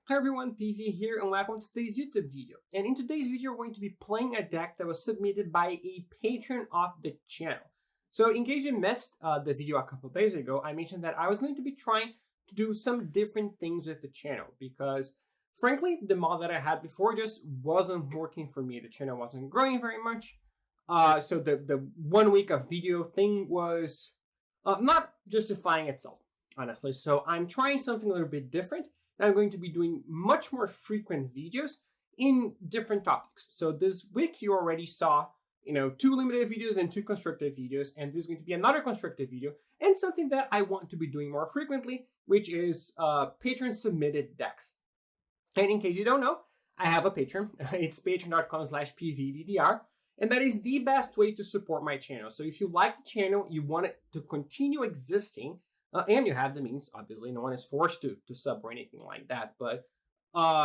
Hi everyone, PV here and welcome to today's YouTube video. And in today's video, we're going to be playing a deck that was submitted by a patron of the channel. So in case you missed the video a couple of days ago, I mentioned that I was going to be trying to do some different things with the channel because frankly, the model that I had before just wasn't working for me. The channel wasn't growing very much. So the 1 week of video thing was not justifying itself, honestly. So I'm trying something a little bit different. I'm going to be doing much more frequent videos in different topics. So this week you already saw, 2 limited videos and 2 constructive videos, and this is going to be another constructive video and something that I want to be doing more frequently, which is patron submitted decks. And in case you don't know, I have a Patreon. It's patreon.com/PVDDR, and that is the best way to support my channel. So if you like the channel, you want it to continue existing, and you have the means, obviously, no one is forced to sub or anything like that, but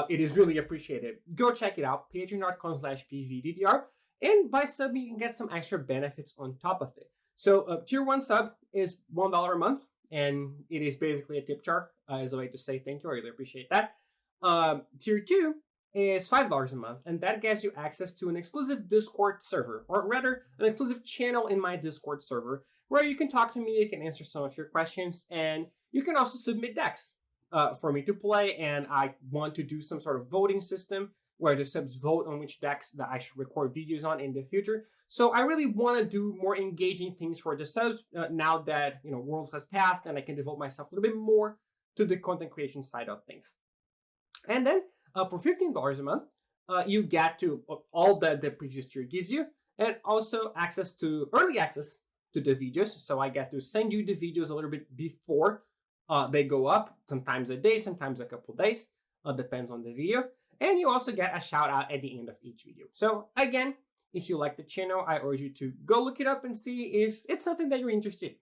it is really appreciated. Go check it out, patreon.com/PVDDR, and by subbing, you can get some extra benefits on top of it. So tier 1 sub is $1 a month, and it is basically a tip jar as a way to say thank you. I really appreciate that. Tier 2 is $5 a month, and that gets you access to an exclusive Discord server, or rather, an exclusive channel in my Discord server, where you can talk to me, you can answer some of your questions, and you can also submit decks for me to play. And I want to do some sort of voting system where the subs vote on which decks that I should record videos on in the future. So I really want to do more engaging things for the subs now that Worlds has passed, and I can devote myself a little bit more to the content creation side of things. And then for $15 a month, you get to all that the previous tier gives you, and also early access to the videos. So I get to send you the videos a little bit before they go up, sometimes a day, sometimes a couple days, depends on the video. And you also get a shout out at the end of each video. So again, if you like the channel, I urge you to go look it up and see if it's something that you're interested in.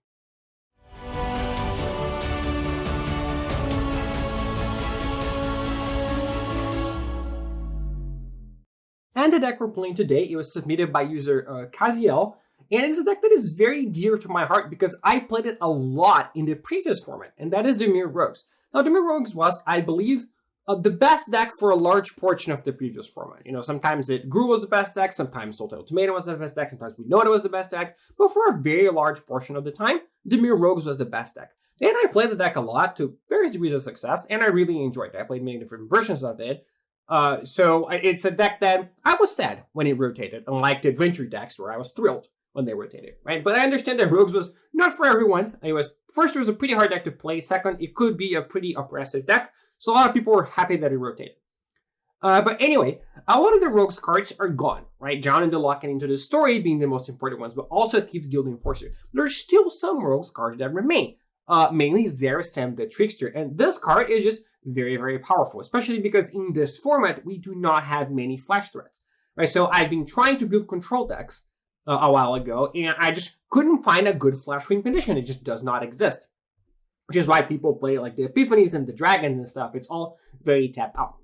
And the deck we're playing today, it was submitted by user Kaziel, and it's a deck that is very dear to my heart because I played it a lot in the previous format, and that is Dimir Rogues. Now, Dimir Rogues was, I believe, the best deck for a large portion of the previous format. Sometimes Gru was the best deck, sometimes Salted Tomato was the best deck, sometimes Winota was the best deck, but for a very large portion of the time, Dimir Rogues was the best deck. And I played the deck a lot to various degrees of success, and I really enjoyed it. I played many different versions of it. So it's a deck that I was sad when it rotated, unlike the adventure decks where I was thrilled when they rotated, right? But I understand that Rogues was not for everyone. First, it was a pretty hard deck to play. Second, it could be a pretty oppressive deck. So a lot of people were happy that it rotated. But anyway, a lot of the Rogues cards are gone, right? John and the Lock and Into the Story being the most important ones, but also Thieves Guild Enforcer. There's still some Rogues cards that remain, mainly Sam the Trickster. And this card is just very, very powerful, especially because in this format, we do not have many flash threats, right? So I've been trying to build control decks a while ago, and I just couldn't find a good flash win condition. It just does not exist, which is why people play like the Epiphanies and the Dragons and stuff. It's all very tap out,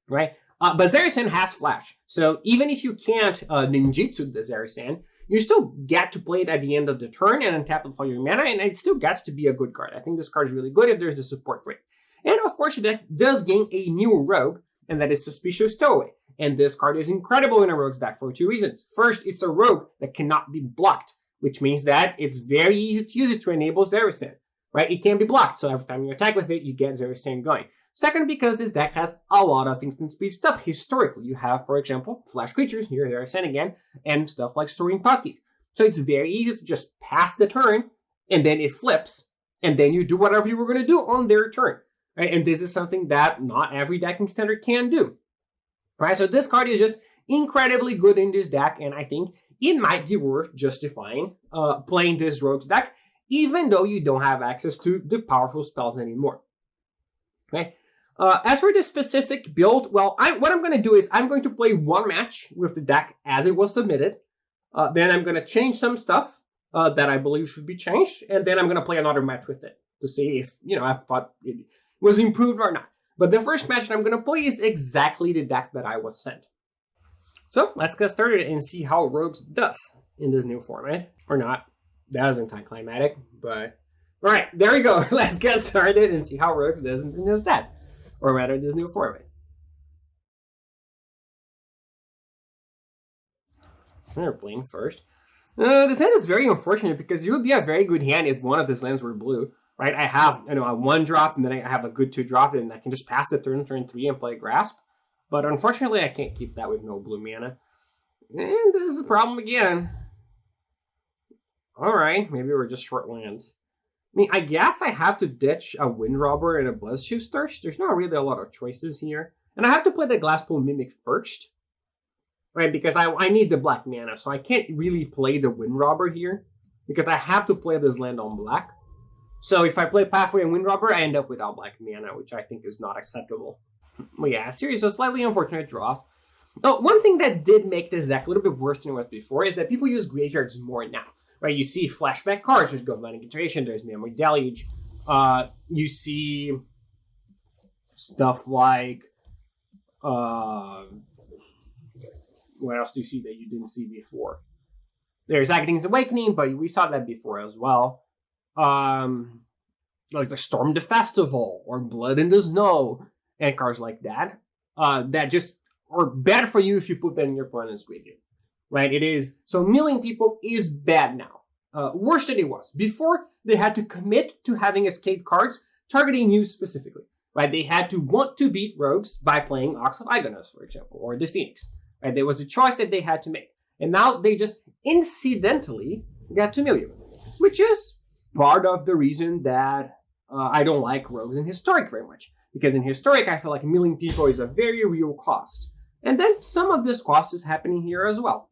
right? But Zarisan has flash. So even if you can't ninjutsu the Zarisan, you still get to play it at the end of the turn and untap with all your mana, and it still gets to be a good card. I think this card is really good if there's the support for it. And of course, the deck does gain a new rogue, and that is Suspicious Stowaway. And this card is incredible in a rogue's deck for 2 reasons. First, it's a rogue that cannot be blocked, which means that it's very easy to use it to enable Zarisan, right? It can't be blocked, so every time you attack with it, you get Zarisan going. Second, because this deck has a lot of instant speed stuff. Historically, you have, for example, flash creatures, here Zarisan again, and stuff like Soaring Potteeth. So it's very easy to just pass the turn, and then it flips, and then you do whatever you were going to do on their turn. Right? And this is something that not every deck in Standard can do. Right? So this card is just incredibly good in this deck, and I think it might be worth justifying playing this Rogues deck, even though you don't have access to the powerful spells anymore. Okay? As for the specific build, well, what I'm going to do is I'm going to play 1 match with the deck as it was submitted. Then I'm going to change some stuff that I believe should be changed, and then I'm going to play another match with it to see if, I thought it was improved or not. But the first match that I'm going to play is exactly the deck that I was sent. So let's get started and see how Rogues does in this new format. Or not. That was anticlimactic, but... Alright, there we go. Let's get started and see how Rogues does in this set. or rather this new format. We're playing first. This hand is very unfortunate because it would be a very good hand if one of these lands were blue, right? I have, a 1-drop, and then I have a good 2-drop, and I can just pass the turn 3, and play Grasp. But unfortunately, I can't keep that with no blue mana. And this is the problem again. Alright, maybe we're just short lands. I mean, I guess I have to ditch a Windrobber and a Bloodshifts Thirst. There's not really a lot of choices here. And I have to play the Glasspool Mimic first. Right, because I need the black mana, so I can't really play the Windrobber here. Because I have to play this land on black. So if I play Pathway and Windrobber, I end up without black mana, which I think is not acceptable. But yeah, a series of slightly unfortunate draws. Oh, one thing that did make this deck a little bit worse than it was before is that people use graveyards more now. Right, you see flashback cards, there's Galvanic Iteration, there's Memory Deluge. You see stuff like... what else do you see that you didn't see before? There's Aghating's Awakening, but we saw that before as well. Like the Storm the Festival, or Blood in the Snow, and cards like that. That just are bad for you if you put them in your opponent's graveyard. Right? It is. So milling people is bad now. Worse than it was. Before, they had to commit to having escape cards targeting you specifically. Right? They had to want to beat rogues by playing Ox of Igonos, for example, or the Phoenix. Right? There was a choice that they had to make. And now they just incidentally got to mill you. Which is part of the reason that I don't like rogues in Historic very much. Because in Historic, I feel like milling people is a very real cost. And then some of this cost is happening here as well.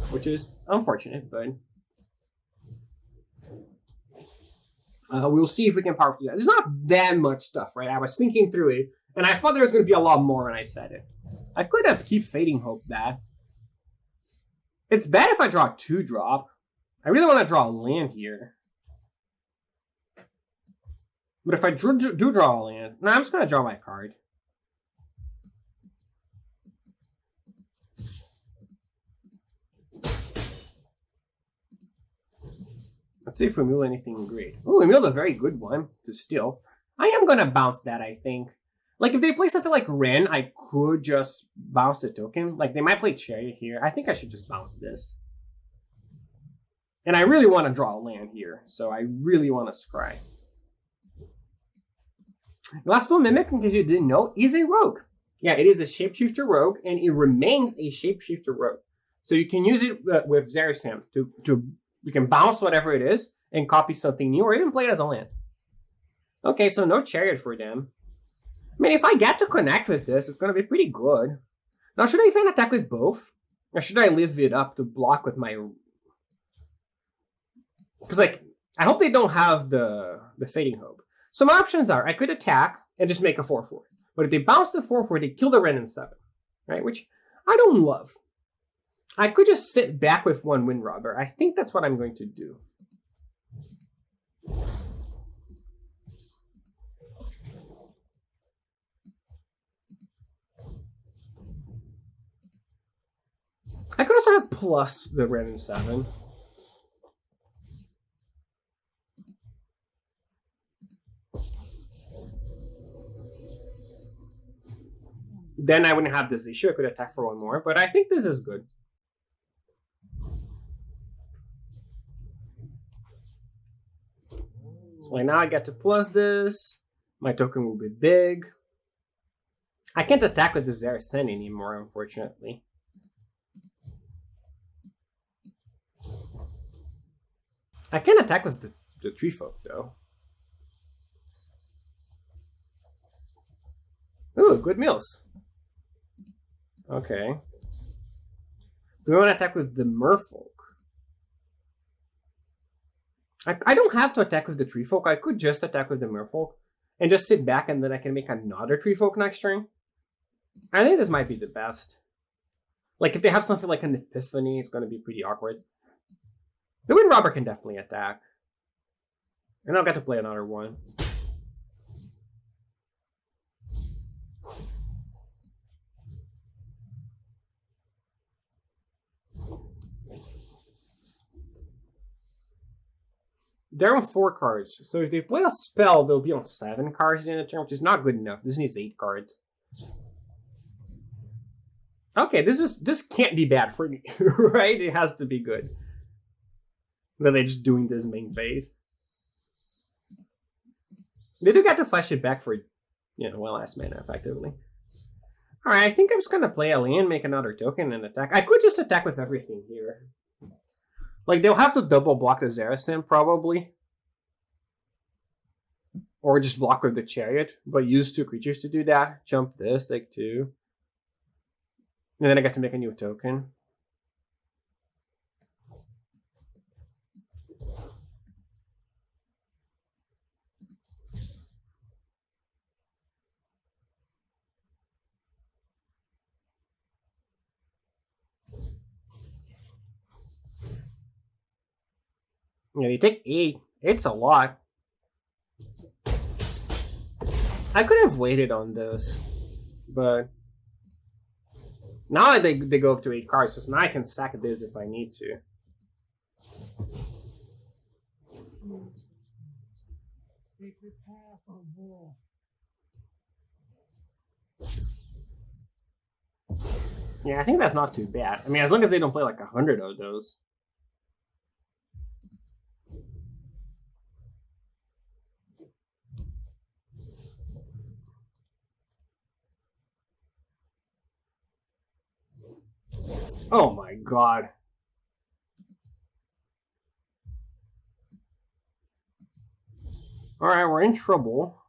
Which is unfortunate, but we'll see if we can power through that. There's not that much stuff, right? I was thinking through it, and I thought there was going to be a lot more when I said it. I could have to keep Fading Hope that. It's bad if I draw a 2-drop. I really want to draw a land here. But if I do draw a land... No, I'm just going to draw my card. Let's see if we mill anything great. Oh, we milled a very good one to steal. I am going to bounce that, I think. Like, if they play something like Wrenn, I could just bounce the token. Like, they might play Chariot here. I think I should just bounce this. And I really want to draw a land here, so I really want to scry. Glasspool Mimic, in case you didn't know, is a rogue. Yeah, it is a Shapeshifter rogue, and it remains a Shapeshifter rogue. So you can use it with Zarisam you can bounce whatever it is and copy something new, or even play it as a land. Okay, so no Chariot for them. I mean, if I get to connect with this, it's going to be pretty good. Now, should I even attack with both? Or should I leave it up to block with my... Because, like, I hope they don't have the Fading Hope. So my options are, I could attack and just make a 4-4. But if they bounce the 4-4, they kill the Wrenn in 7. Right? Which I don't love. I could just sit back with one Windrobber. I think that's what I'm going to do. I could also have plus the Wrenn in 7. Then I wouldn't have this issue. I could attack for one more, but I think this is good. So like now I get to plus this. My token will be big. I can't attack with the Zarisam anymore, unfortunately. I can attack with the Tree Folk, though. Ooh, good mills. Okay. Do we want to attack with the Merfolk? I don't have to attack with the Tree Folk. I could just attack with the Merfolk and just sit back, and then I can make another Tree Folk next turn. I think this might be the best. Like, if they have something like an Epiphany, it's going to be pretty awkward. The Windrobber can definitely attack. And I'll get to play another one. they're on 4 cards. So if they play a spell, they'll be on 7 cards at the end of the turn, which is not good enough. This needs 8 cards. Okay, this can't be bad for me, right? It has to be good. Then they're just doing this main phase. They do get to flash it back for, you know, 1 last mana, effectively. Alright, I think I'm just gonna play a land, make another token, and attack. I could just attack with everything here. Like, they'll have to double block the Zerasin, probably. Or just block with the Chariot, but use 2 creatures to do that. Jump this, take 2. And then I get to make a new token. Yeah, you take 8. It's a lot. I could have waited on this, but now they go up to 8 cards, so now I can sack this if I need to. They prepare for war. Yeah, I think that's not too bad. I mean, as long as they don't play like 100 of those. Oh my god. Alright, we're in trouble.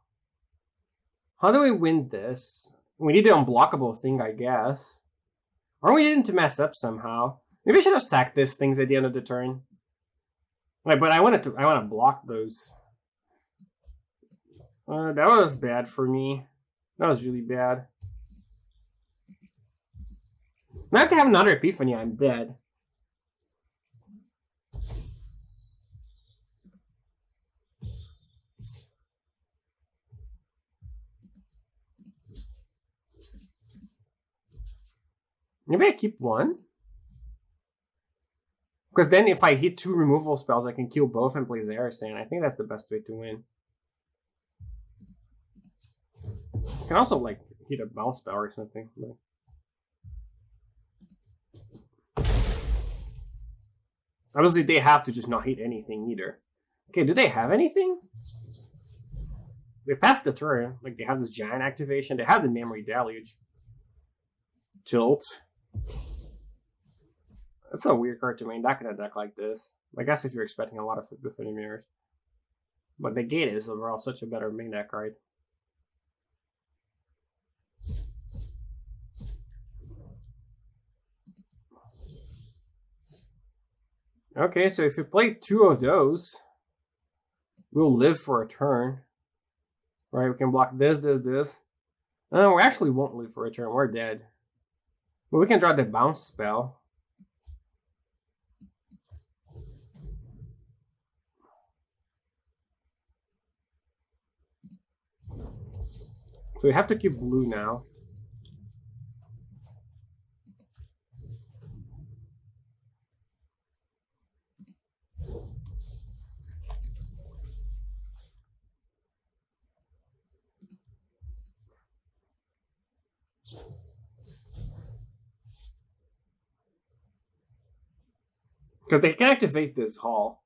How do we win this? We need the unblockable thing, I guess. Or we didn't mess up somehow. Maybe I should have sacked these things at the end of the turn. Right, but I want to block those. That was bad for me. That was really bad. Now I have to have another epiphany, I'm dead. Maybe I keep 1? Because then if I hit 2 removal spells, I can kill both and play Zerasin. I think that's the best way to win. I can also, like, hit a bounce spell or something. But... obviously, they have to just not hit anything either. Okay, do they have anything? They passed the turn. Like, they have this giant activation. They have the Memory Deluge. Tilt. That's a weird card to main deck in a deck like this. I guess if you're expecting a lot of Epiphany Mirrors. But the gate is overall such a better main deck card. Okay, so if you play 2 of those, we'll live for a turn. Right, we can block this, this, this. No, we actually won't live for a turn, we're dead. But we can draw the bounce spell. So we have to keep blue now. Because they can activate this hall.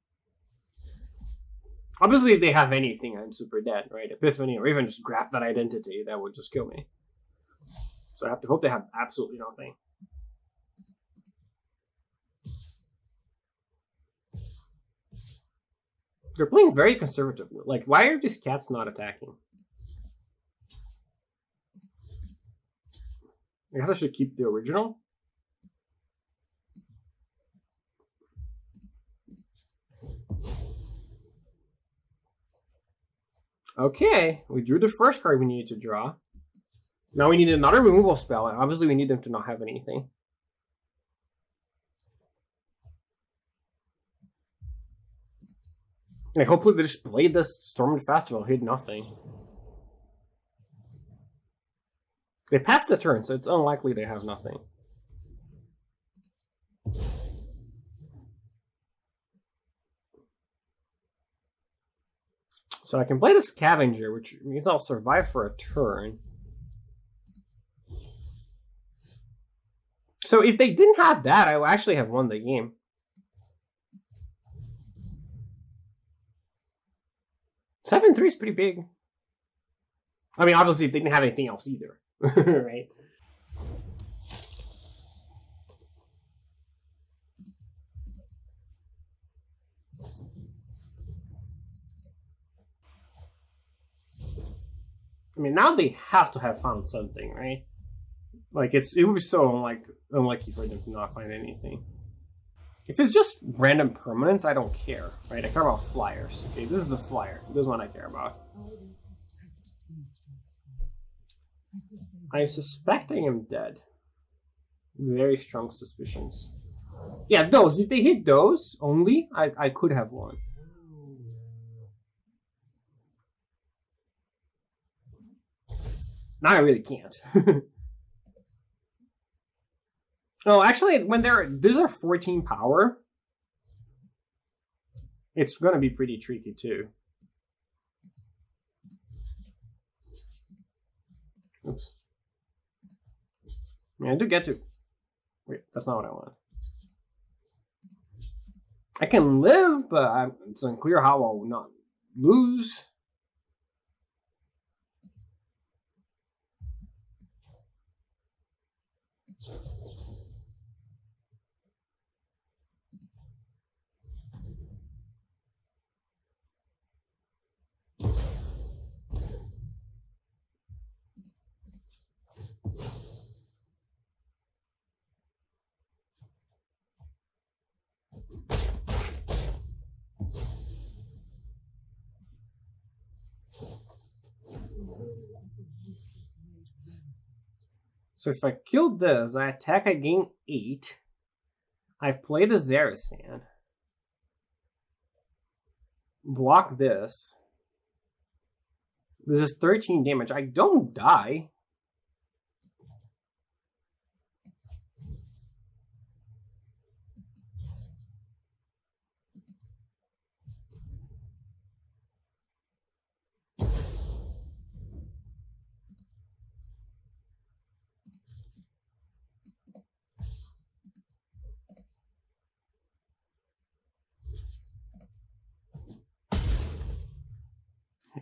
Obviously, if they have anything, I'm super dead, right? Epiphany, or even just graph that identity, that would just kill me. So I have to hope they have absolutely nothing. They're playing very conservatively. Like, why are these cats not attacking? I guess I should keep the original. Okay, we drew the first card we needed to draw. Now we need another removal spell, and obviously we need them to not have anything. Like, hopefully they just played this Stormwind Festival, hit nothing. They passed the turn, so it's unlikely they have nothing. So I can play the Scavenger, which means I'll survive for a turn. So if they didn't have that, I would actually have won the game. Seven 3 is pretty big. I mean, obviously, they didn't have anything else either, right? I mean, now they have to have found something, right? Like, it would be so unlucky for them to not find anything. If it's just random permanents, I don't care, right? I care about flyers. Okay, this is a flyer. This is one I care about. I suspect I am dead. Very strong suspicions. Yeah, those. If they hit those only, I could have won. Now I really can't. No, actually, when these are 14 power, it's gonna be pretty tricky too. Oops. I mean, I do get to. Wait, that's not what I want. I can live, but it's unclear how I'll not lose. So if I kill this, I attack, I gain 8. I play the Zerasan. Block this. This is 13 damage. I don't die.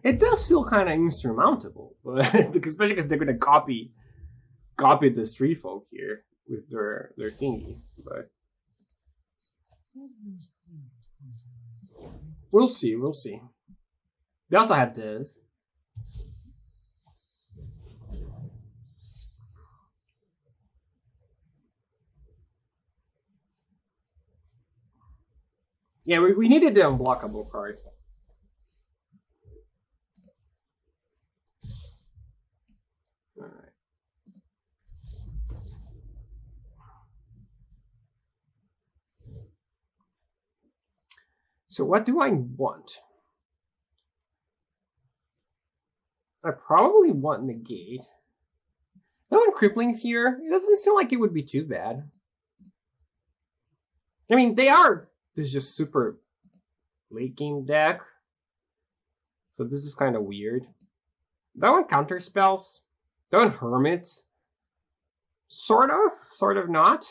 It does feel kind of insurmountable, but especially because they're gonna copy the street folk here with their thingy. But we'll see. We'll see. They also have this. Yeah, we needed the unblockable card. So what do I want? I probably want negate. No one crippling fear. It doesn't seem like it would be too bad. I mean, this is just super late game deck. So this is kind of weird. That one counter spells. That one hermits. Sort of not.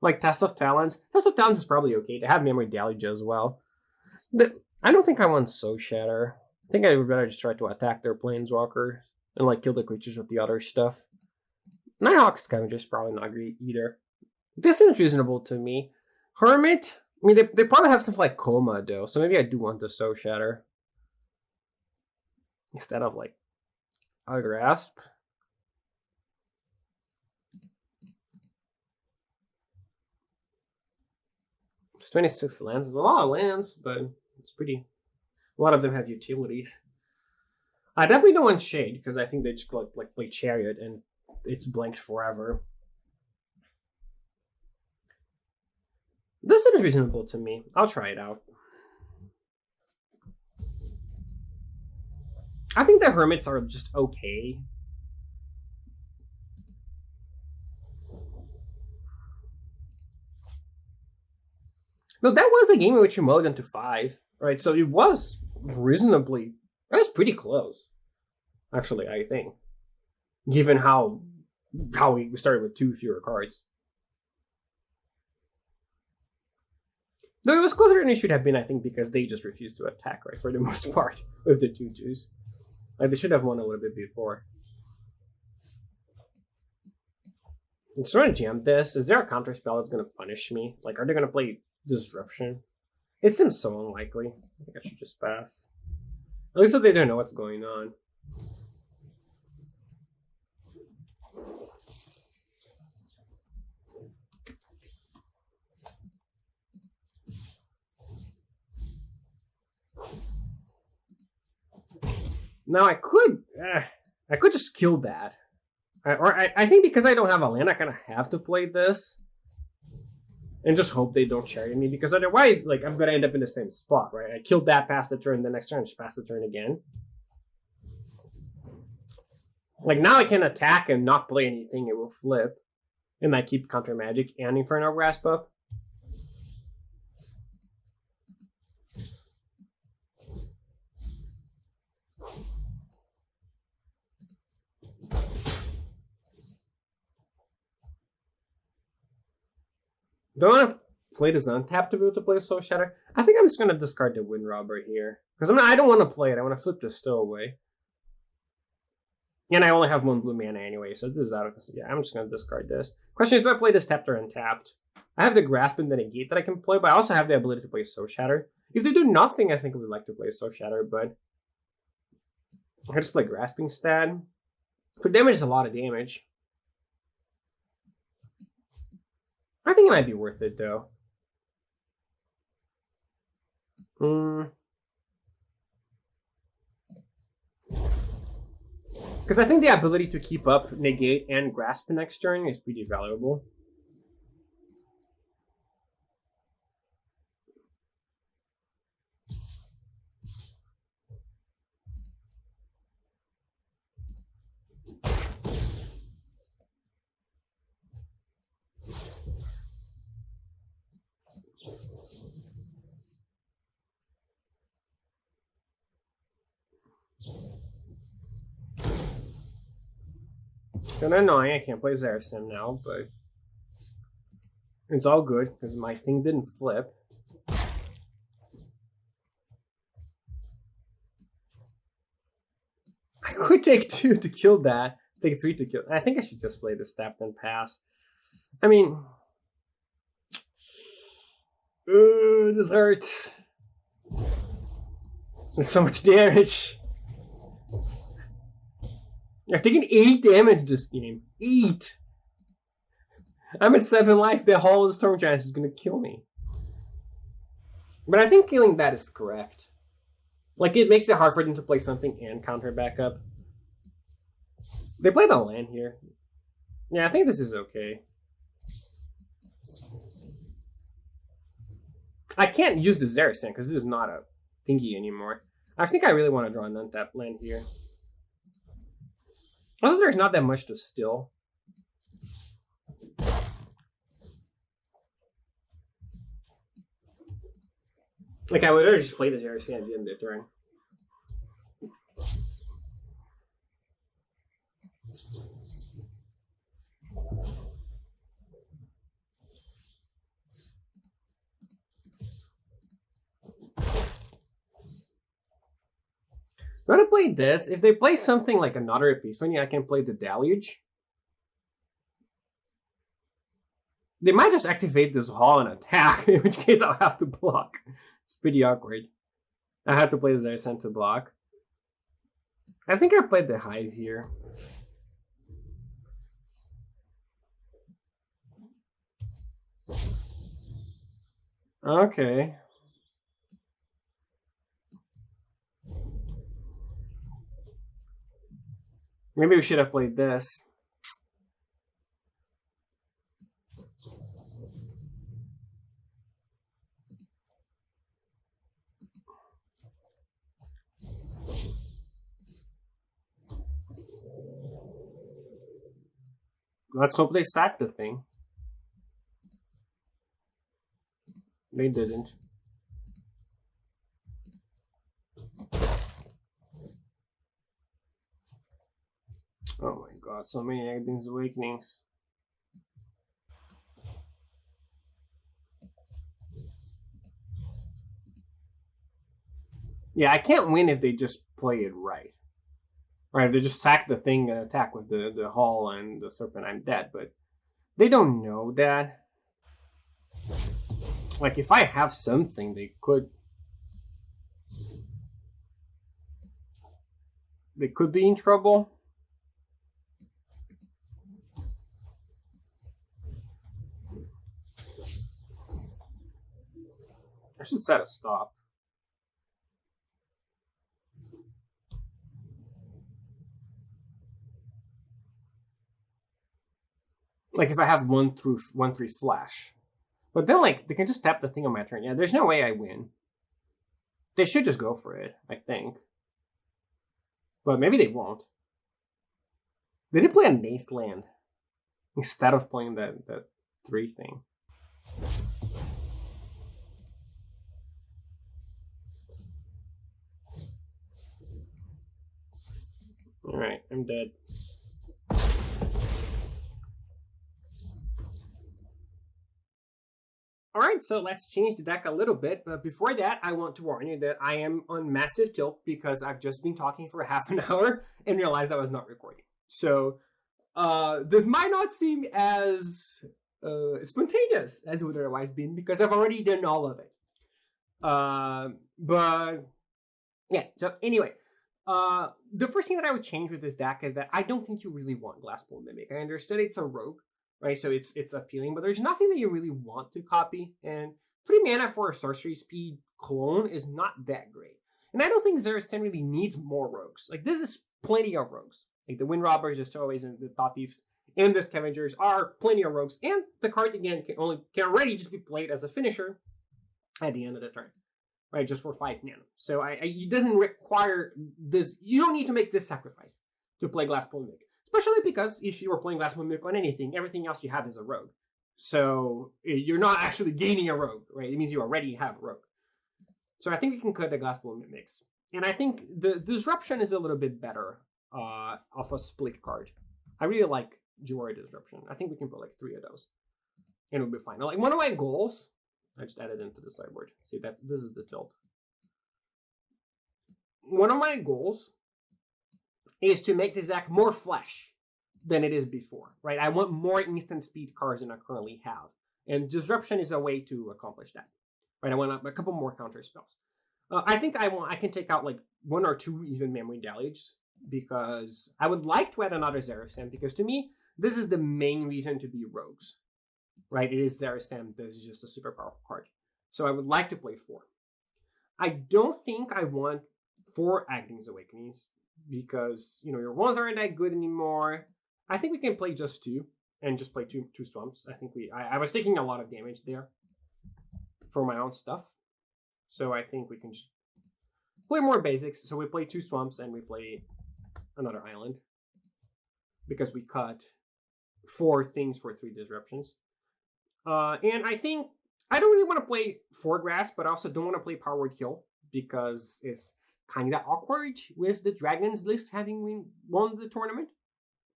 Like Test of Talents. Test of Talents is probably okay. They have Memory Deluge as well. I don't think I want Soul Shatter. I think I would rather just try to attack their Planeswalker and like kill the creatures with the other stuff. Nighthawk Scavenger is probably not great either. This seems reasonable to me. Hermit, I mean, they probably have something like Coma though, so maybe I do want the Soul Shatter instead of like a Grasp. It's 26 lands. It's a lot of lands, but it's pretty. A lot of them have utilities. I definitely don't want Shade because I think they just go like play Chariot and it's blanked forever. This seems reasonable to me. I'll try it out. I think the Hermits are just okay. No, that was a game in which you mulliganed to 5, right? So it was reasonably That was pretty close, actually, I think. Given how we started with 2 fewer cards. Though it was closer than it should have been, I think, because they just refused to attack, right, for the most part, with the 2/2s. Like, they should have won a little bit before. I'm just trying to jam this. Is there a counter spell that's going to punish me? Like, are they going to play Disruption? It seems so unlikely. I think I should just pass. At least if they don't know what's going on. Now I could just kill that. I think because I don't have a land, I kind of have to play this. And just hope they don't chariot me, because otherwise, like, I'm going to end up in the same spot, right? I killed that, pass the turn, the next turn, just pass the turn again. Like, now I can attack and not play anything, it will flip. And I keep Counter Magic and Inferno Grasp up. Do I want to play this untap to be able to play Soul Shatter? I think I'm just going to discard the Wind Robber here. Because I don't want to play it. I want to flip this Stowaway. And I only have 1 blue mana anyway, so this is out of... Yeah, I'm just going to discard this. Question is, do I play this tapped or untapped? I have the Grasp and the Negate that I can play, but I also have the ability to play Soul Shatter. If they do nothing, I think I would like to play Soul Shatter, but... I just play Grasping instead. For damage, is a lot of damage. I think it might be worth it, though. Because I think the ability to keep up Negate and Grasp next turn is pretty valuable. Kind of annoying, I can't play Zerasim now, but it's all good because my thing didn't flip. I could take 2 to kill that, take 3 to kill. I think I should just play this tap then pass. I mean, this hurts. There's so much damage. I've taken 8 damage this game. 8! I'm at 7 life. The whole of the Stormgiant is going to kill me. But I think killing that is correct. Like, it makes it hard for them to play something and counter back up. They played a land here. Yeah, I think this is okay. I can't use the Zerasin because this is not a thingy anymore. I think I really want to draw an untapped land here. Also, there's not that much to steal. Like, I would rather just play this Zerasin at the end of the turn. I'm gonna play this. If they play something like another Epiphany, I can play the Deluge. They might just activate this Hall and attack, in which case I'll have to block. It's pretty awkward. I have to play the Zerasin to block. I think I played the Hive here. Okay. Maybe we should have played this. Let's hope they sack the thing. They didn't. Oh my god, so many Aghaden's Awakenings. Yeah, I can't win if they just play it right. Right, if they just sack the thing and attack with the Hall and the Serpent, I'm dead. But they don't know that. Like, if I have something, they could be in trouble. I should set a stop. Like if I have 1/3 flash. But then like they can just tap the thing on my turn. Yeah, there's no way I win. They should just go for it, I think. But maybe they won't. They did play a 8th land instead of playing that 3 thing. Alright, I'm dead. Alright, so let's change the deck a little bit, but before that, I want to warn you that I am on massive tilt because I've just been talking for half an hour and realized I was not recording. So, this might not seem as spontaneous as it would otherwise been because I've already done all of it. But, yeah, so anyway, the first thing that I would change with this deck is that I don't think you really want Glasspool Mimic. I understood it's a rogue, right? So it's appealing, but there's nothing that you really want to copy. And 3 mana for a sorcery speed clone is not that great. And I don't think Zeracen really needs more rogues. Like, this is plenty of rogues. Like, the Wind Robbers, the Stowaways, and the Thought Thieves, and the Scavengers are plenty of rogues. And the card, again, can already just be played as a finisher at the end of the turn. Right, just for 5 mana. So it doesn't require this. You don't need to make this sacrifice to play Glasspool Mimic. Especially because if you were playing Glasspool Mimic on anything, everything else you have is a rogue. So you're not actually gaining a rogue, right? It means you already have a rogue. So I think we can cut the Glasspool Mimics. And I think the Disruption is a little bit better off a split card. I really like Jawari Disruption. I think we can put like 3 of those. And it'll be fine. Now, like, one of my goals, I just added into the sideboard. See, this is the tilt. One of my goals is to make this deck more flesh than it is before, right? I want more instant speed cards than I currently have. And Disruption is a way to accomplish that, right? I want a couple more counter spells. I think I can take out like 1 or 2 even Memory Deluge because I would like to add another Zeracen because to me, this is the main reason to be rogues. Right, it is Zeracen. This is just a super powerful card. So I would like to play 4. I don't think I want 4 Aghaden's Awakenings because, you know, your ones aren't that good anymore. I think we can play just 2 and just play two Swamps. I think I was taking a lot of damage there for my own stuff. So I think we can just play more basics. So we play 2 Swamps and we play another island because we cut 4 things for 3 disruptions. And I think I don't really want to play 4 grass, but I also don't want to play Powered Kill because it's kind of awkward with the Dragons list having won the tournament,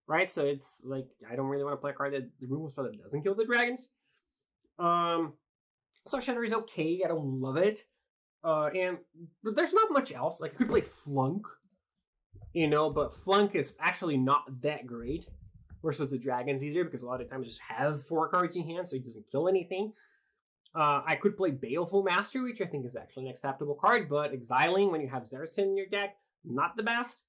right? So it's like I don't really want to play a card that the removal spell that doesn't kill the Dragons. So Shatter is okay. I don't love it, but there's not much else. Like I could play Flunk, you know, but Flunk is actually not that great. Versus the Dragons easier because a lot of times just have 4 cards in hand, so he doesn't kill anything. I could play Baleful Master, which I think is actually an acceptable card, but exiling when you have Zeracen in your deck, not the best.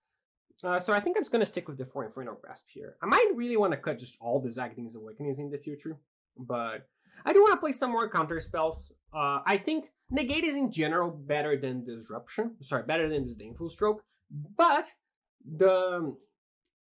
So I think I'm just going to stick with the 4 Inferno Grasp here. I might really want to cut just all the Aghaden's Awakenings in the future, but I do want to play some more counter spells. I think Negate is in general better than Disruption. Sorry, better than Disdainful Stroke, but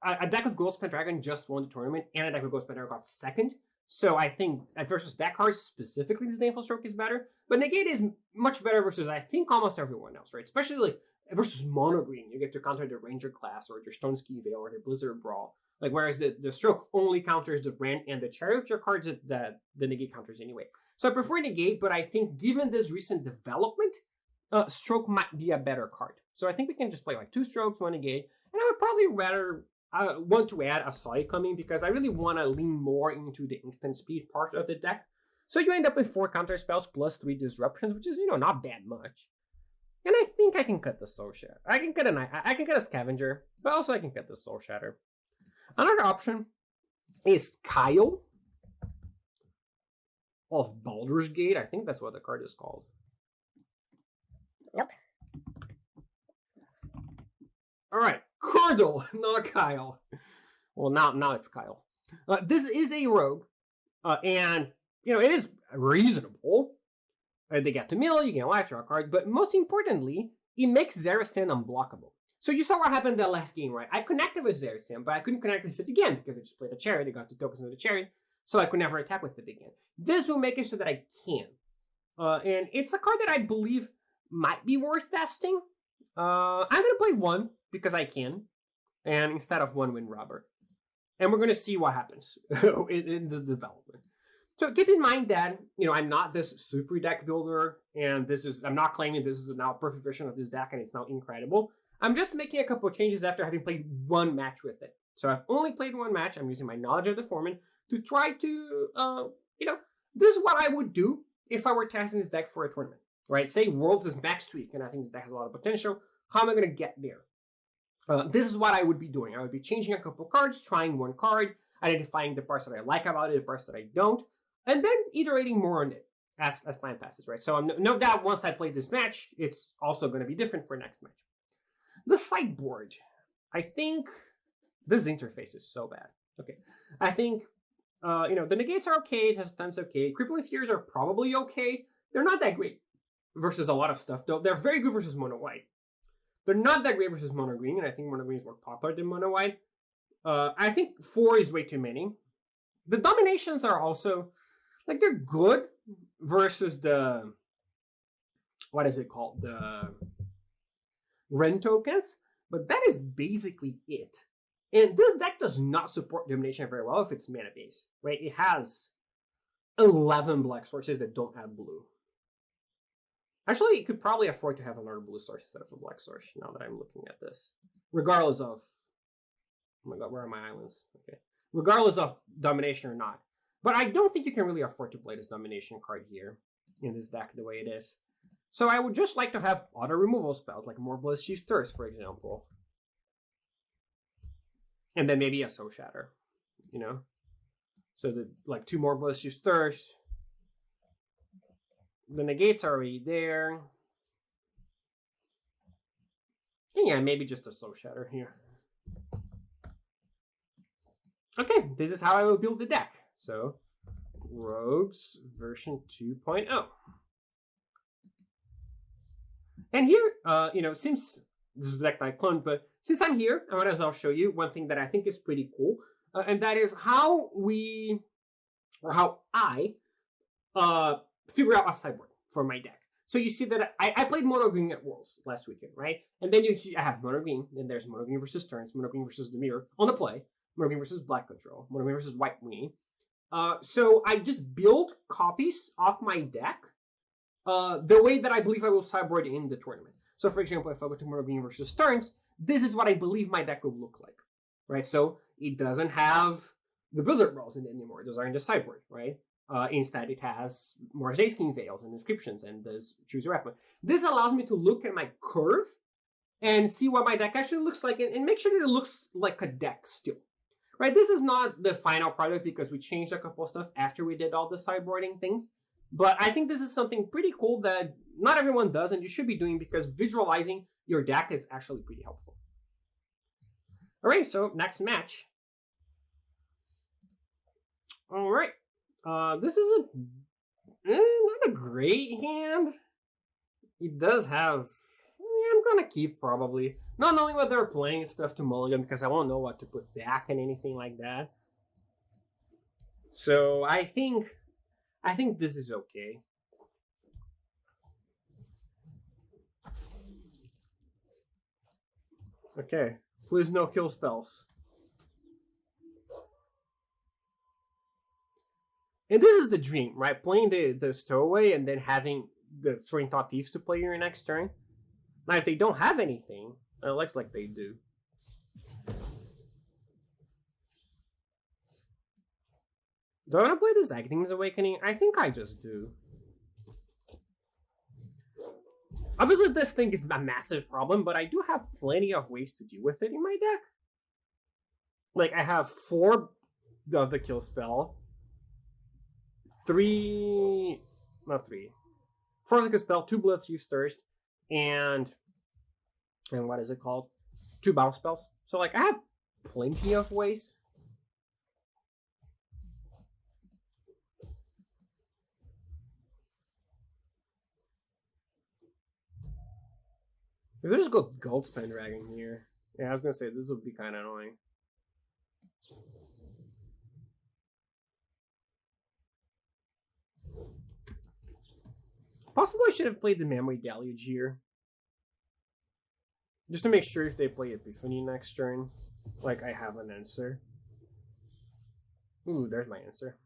a deck with Goldspan Dragon just won the tournament, and a deck with Goldspan Dragon got second. So I think versus that card specifically, Disdainful Stroke is better. But Negate is much better versus I think almost everyone else, right? Especially like versus Mono Green, you get to counter the Ranger class or your Stoneski Veil or the Blizzard Brawl. Like whereas the Stroke only counters the Brand and the Chariot, your cards that the Negate counters anyway. So I prefer Negate, but I think given this recent development, Stroke might be a better card. So I think we can just play like 2 Strokes, 1 Negate, and I would probably rather want to add a Soy coming because I really want to lean more into the instant speed part of the deck. So you end up with 4 counter spells plus 3 disruptions, which is, you know, not that much. And I think I can cut the Soul Shatter. I can cut a Scavenger, but also I can cut the Soul Shatter. Another option is Kyle of Baldur's Gate. I think that's what the card is called. Nope. All right, Cordal, not Kyle. Well, now it's Kyle. This is a rogue, and you know it is reasonable. They get to mill, you get a light draw card, but most importantly, it makes Zerasin unblockable. So you saw what happened that last game, right? I connected with Zerasin, but I couldn't connect with it again because I just played a Chariot. I got 2 tokens of the Chariot, so I could never attack with it again. This will make it so that I can. And it's a card that I believe might be worth testing. I'm going to play 1 because I can, and instead of 1 Wind Robber. And we're going to see what happens in this development. So keep in mind that, you know, I'm not this super deck builder, and I'm not claiming this is now a perfect version of this deck and it's now incredible. I'm just making a couple of changes after having played 1 match with it. So I've only played 1 match. I'm using my knowledge of the format to try to, you know, this is what I would do if I were testing this deck for a tournament, right? Say Worlds is next week, and I think this deck has a lot of potential. How am I going to get there? This is what I would be doing. I would be changing a couple cards, trying 1 card, identifying the parts that I like about it, the parts that I don't, and then iterating more on it as time passes, right? So no doubt once I play this match, it's also going to be different for next match. The sideboard. I think this interface is so bad. Okay. I think, you know, the negates are okay, Test's okay. Crippling Fears are probably okay. They're not that great versus a lot of stuff, though. They're very good versus mono white. They're not that great versus mono green, and I think mono green is more popular than mono white. I think 4 is way too many. The dominations are also, like, they're good versus the, what is it called? The Ren tokens, but that is basically it. And this deck does not support domination very well if it's mana base, right? It has 11 black sources that don't have blue. Actually, it could probably afford to have another blue source instead of a black source, now that I'm looking at this. Regardless of, oh my god, where are my islands? Okay. Regardless of domination or not. But I don't think you can really afford to play this domination card here in this deck the way it is. So I would just like to have other removal spells, like more Blood's Chief Stirs, for example. And then maybe a Soul Shatter, you know? So like 2 more Blood's Chief Stirs. The negates are already there. And yeah, maybe just a Soul Shatter here. Okay, this is how I will build the deck. So, Rogues version 2.0. And here, you know, since this is the deck that I cloned, but since I'm here, I might as well show you one thing that I think is pretty cool. And that is how I figure out a sideboard for my deck. So you see that I played mono green at Worlds last weekend, right? And then I have mono green, then there's mono green versus Turns, mono green versus Dimir on the play, mono green versus Black Control, mono green versus White Weenie. So I just build copies of my deck the way that I believe I will sideboard in the tournament. So for example, if I go to mono green versus Turns, this is what I believe my deck will look like, right? So it doesn't have the Blizzard Rolls in it anymore. Those are in the sideboard, right? Instead, it has more Zayskin Veils and inscriptions and does Choose Your Weapon. This allows me to look at my curve and see what my deck actually looks like and make sure that it looks like a deck still. Right, this is not the final product because we changed a couple of stuff after we did all the sideboarding things. But I think this is something pretty cool that not everyone does and you should be doing because visualizing your deck is actually pretty helpful. All right, so next match. All right. This is not a great hand. It does have, I'm gonna keep probably. Not knowing what they're playing and stuff to mulligan because I won't know what to put back and anything like that. So I think this is okay. Okay, please no kill spells. And this is the dream, right? Playing the Stowaway and then having the Sorting Thought Thieves to play your next turn. Now, if they don't have anything, it looks like they do. Do I want to play this Aghanim Awakening? I think I just do. Obviously, this thing is a massive problem, but I do have plenty of ways to deal with it in my deck. Like, I have 4 of the kill spell, 4 of the kill spell, 2 Bloodchief's Thirst, and what is it called? 2 battle spells. So, like, I have plenty of ways. If I just go Goldspan Dragon here. Yeah, I was gonna say this would be kind of annoying. Possibly I should have played the Memory Deluge here. Just to make sure if they play Epiphany next turn, like I have an answer. Ooh, there's my answer.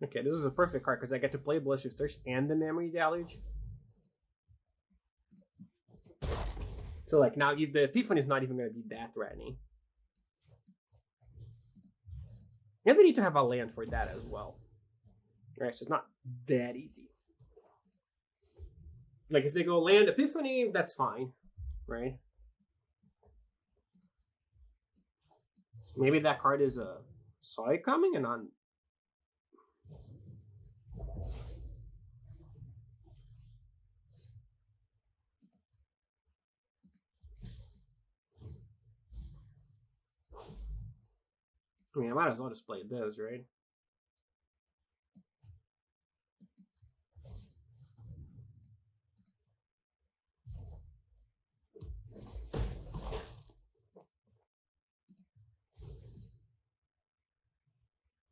Okay, this is a perfect card because I get to play Bloodchief's Thirst and the Memory Deluge. So like now the Epiphany is not even going to be that threatening. And they need to have a land for that as well. Alright, so it's not that easy. Like if they go land Epiphany, that's fine, right? Maybe that card is a saw it coming and on. I mean, I might as well just play those, right?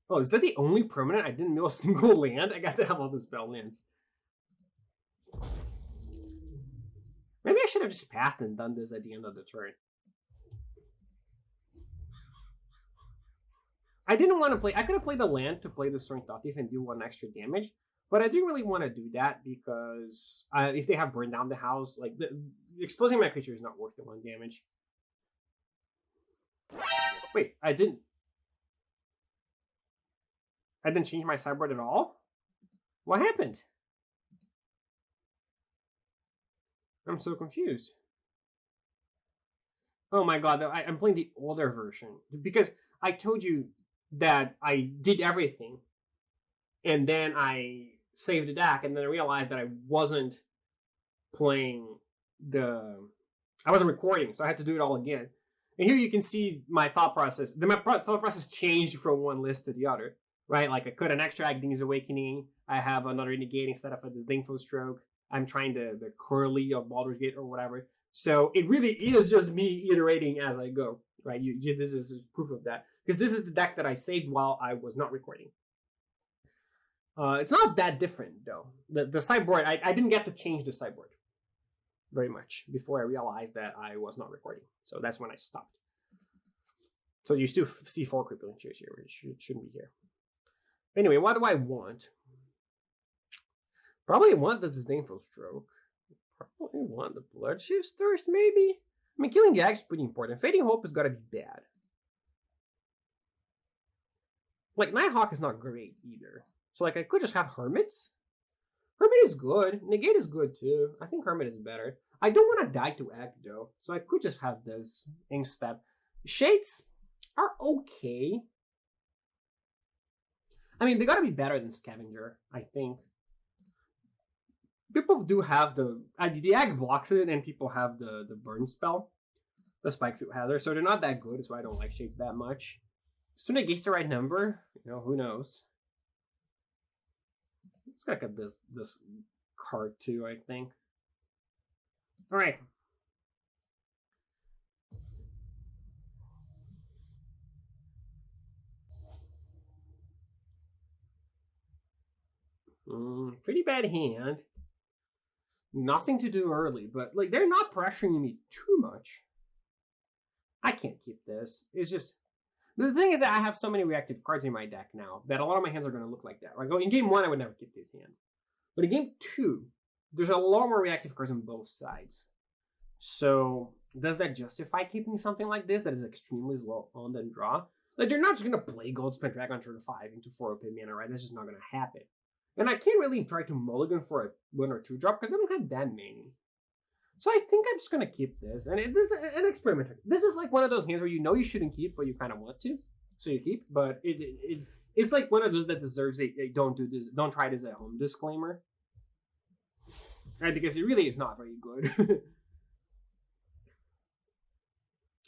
Oh, is that the only permanent? I didn't mill a single land? I guess they have all the spell lands. Maybe I should have just passed and done this at the end of the turn. I didn't want to play... I could have played the land to play the Soaring Thoughthief and do 1 extra damage, but I didn't really want to do that because if they have burned down the house, like exposing my creature is not worth the 1 damage. Wait, I didn't change my sideboard at all? What happened? I'm so confused. Oh my god, I'm playing the older version. Because I told you that I did everything. And then I saved the deck, and then I realized that I wasn't playing I wasn't recording, so I had to do it all again. And here you can see my thought process. My thought process changed from one list to the other. Right, like I could an extra Aghanim Awakening. I have another negate instead of a Disdainful Stroke. I'm trying the Curly of Baldur's Gate or whatever. So it really is just me iterating as I go. Right, this is proof of that because this is the deck that I saved while I was not recording. It's not that different though. The sideboard, I didn't get to change the sideboard very much before I realized that I was not recording. So that's when I stopped. So you still see 4 Crippling Fears here, which shouldn't be here. Anyway, what do I want? Probably want the Disdainful Stroke. Probably want the Bloodchief's Thirst, maybe? I mean, killing the Ag is pretty important. Fading Hope has got to be bad. Like, Nighthawk is not great either. So, like, I could just have Hermits. Hermit is good. Negate is good, too. I think Hermit is better. I don't want to die to Ag, though. So I could just have this instead. Shades are okay. I mean, they gotta be better than Scavenger, I think. People do have the Ag blocks it, and people have the burn spell, the Spikefield Hazard, so they're not that good, so I don't like Shades that much. Is 2 negates the right number? You know, who knows? Let's look at this card too, I think. Alright. Pretty bad hand. Nothing to do early, but like they're not pressuring me too much. I can't keep this. It's just the thing is that I have so many reactive cards in my deck now that a lot of my hands are going to look like that. Like in game 1, I would never keep this hand, but in game 2, there's a lot more reactive cards on both sides. So does that justify keeping something like this that is extremely slow on the draw? Like, they're not just gonna play Goldspin Dragon turn 5 into 4 OP mana, right? That's just not gonna happen. And I can't really try to mulligan for a 1 or 2 drop because I don't have that many. So I think I'm just gonna keep this. And this is an experiment. This is like one of those hands where you know you shouldn't keep, but you kind of want to. So you keep, but it's like one of those that deserves a don't do this, don't try this at home disclaimer. Right, because it really is not very good.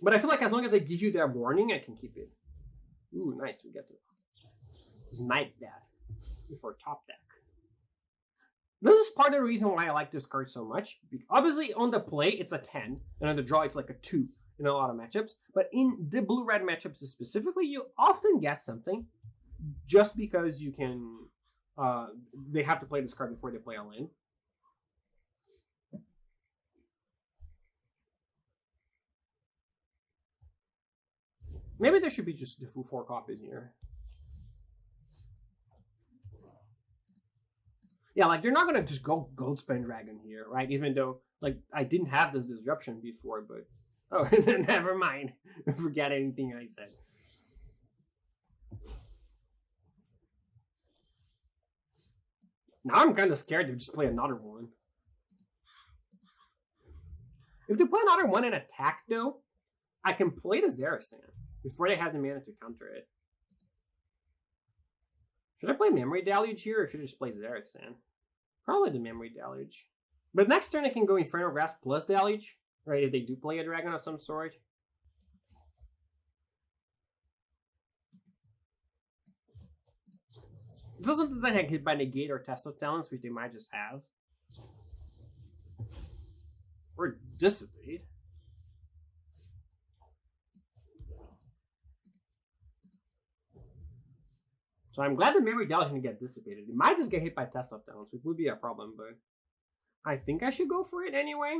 But I feel like as long as I give you that warning, I can keep it. Ooh, nice. We get to snipe that before top deck. This is part of the reason why I like this card so much. Obviously, on the play, it's a 10, and on the draw, it's like a 2 in a lot of matchups. But in the blue-red matchups specifically, you often get something just because you can... they have to play this card before they play a lane. Maybe there should be just the full 4 copies here. Yeah, like, they're not going to just go Goldspin Dragon here, right? Even though, like, I didn't have this disruption before, but... Oh, never mind. Forget anything I said. Now I'm kind of scared to just play another one. If they play another one and attack, though, I can play the Zerasan before they have the mana to counter it. Should I play Memory Deluge here, or should I just play Zerasan? Probably the Memory Deluge. But next turn I can go Infernal Grasp plus Deluge, right, if they do play a dragon of some sort. It doesn't get hit by Negate or Test of Talents, which they might just have. Or Dissipate. So I'm glad the Memory Deluge didn't get dissipated. It might just get hit by Test of Talents, which would be a problem, but I think I should go for it anyway.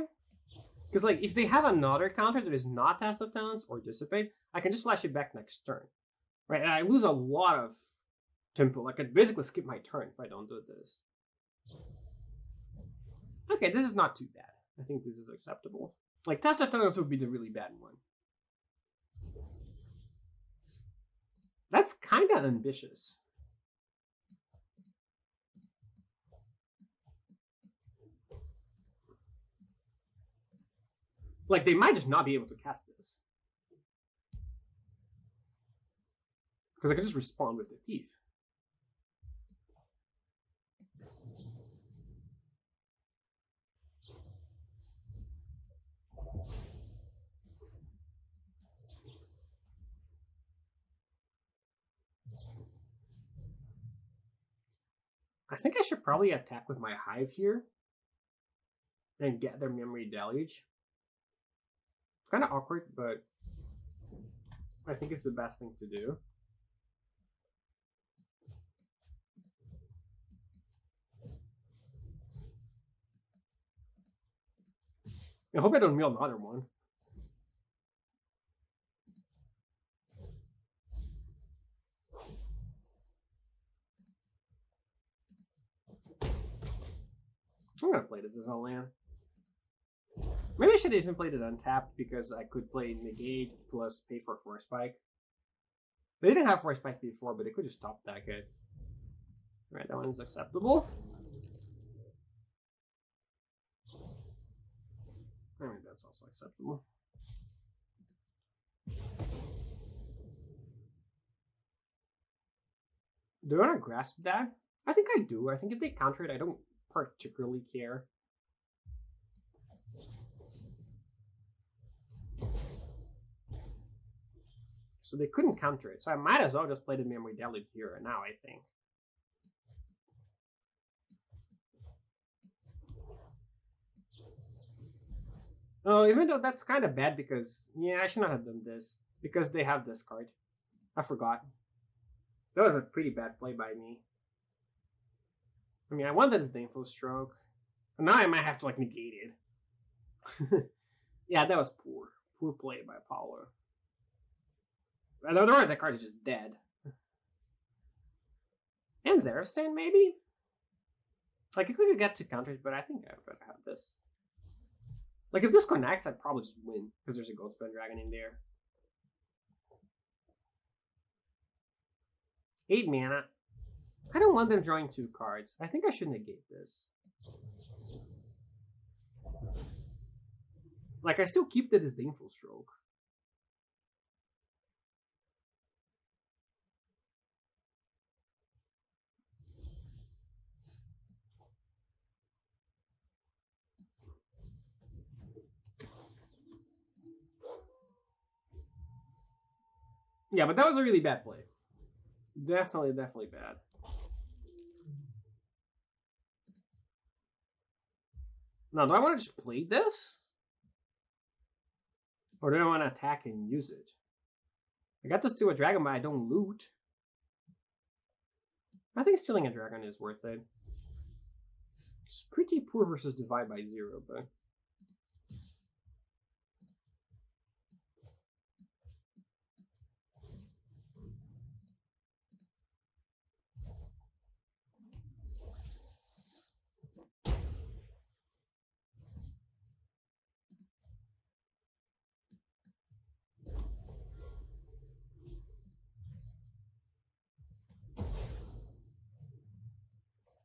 Because, like, if they have another counter that is not Test of Talents or Dissipate, I can just flash it back next turn. Right? And I lose a lot of tempo. Like, I could basically skip my turn if I don't do this. Okay, this is not too bad. I think this is acceptable. Like, Test of Talents would be the really bad one. That's kind of ambitious. Like, they might just not be able to cast this. Because I can just respond with the Thief. I think I should probably attack with my Hive here and get their Memory Deluge. It's kind of awkward, but I think it's the best thing to do. I hope I don't mill another one. I'm gonna play this as a land. Maybe I should have even played it untapped because I could play Negate plus pay for Force Spike. They didn't have Force Spike before, but they could just top deck it. Alright, that one's acceptable. I mean, that's also acceptable. Do I want to grasp that? I think I do. I think if they counter it, I don't particularly care. So they couldn't counter it. So I might as well just play the Memory Deluge here and now, I think. Oh, even though that's kind of bad because, yeah, I should not have done this. Because they have this card. I forgot. That was a pretty bad play by me. I mean, I wanted this Info Stroke. And now I might have to, like, negate it. Yeah, that was poor. Poor play by Paulo. Otherwise, that card is just dead. And Zerasan, maybe? Like, I could get 2 counters, but I think I'd rather have this. Like, if this connects, I'd probably just win. Because there's a Goldspin Dragon in there. 8 mana. I don't want them drawing 2 cards. I think I should negate this. Like, I still keep the Disdainful Stroke. Yeah, but that was a really bad play. Definitely bad. Now, do I want to just play this? Or do I want to attack and use it? I got to steal a dragon, but I don't loot. I think stealing a dragon is worth it. It's pretty poor versus Divide by 0, but...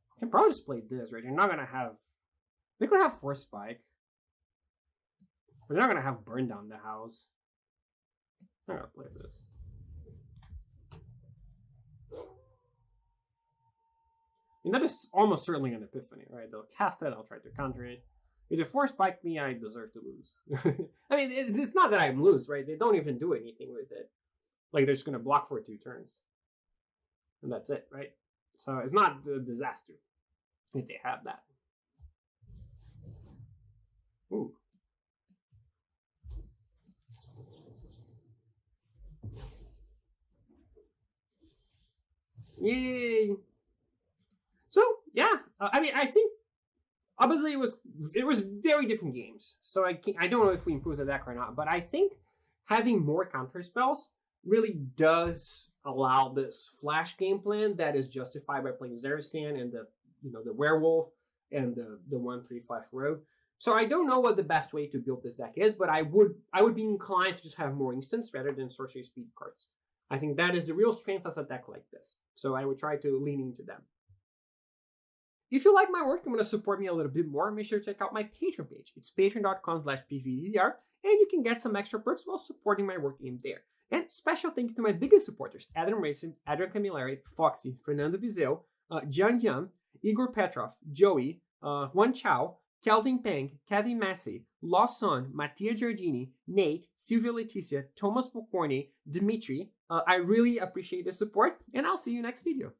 I can probably just play this, right? You're not gonna have... We could have Force Spike. We're not gonna have Burn Down the House. I'm gonna play this. And that is almost certainly an Epiphany, right? They'll cast it, I'll try to counter it. If they Force Spike me, I deserve to lose. I mean, it's not that I'm loose, right? They don't even do anything with it. Like, they're just gonna block for 2 turns. And that's it, right? So it's not a disaster if they have that. Ooh. Yay! So yeah, I mean, I think obviously it was very different games. So I don't know if we improved the deck or not, but I think having more counter spells really does allow this flash game plan that is justified by playing Zerasan and the werewolf and the 1/3 flash rogue. So I don't know what the best way to build this deck is, but I would be inclined to just have more instants rather than sorcery speed cards. I think that is the real strength of a deck like this. So I would try to lean into them. If you like my work and want to support me a little bit more, make sure to check out my Patreon page. It's patreon.com/PVDDR, and you can get some extra perks while supporting my work in there. And special thank you to my biggest supporters: Adam Racing, Adrian Camilleri, Foxy, Fernando Vizeu, Jian Jian, Igor Petrov, Joey, Juan Chao, Kelvin Peng, Kevin Massey, Lawson, Mattia Giardini, Nate, Silvia Leticia, Thomas Pocorni, Dimitri. I really appreciate the support, and I'll see you next video.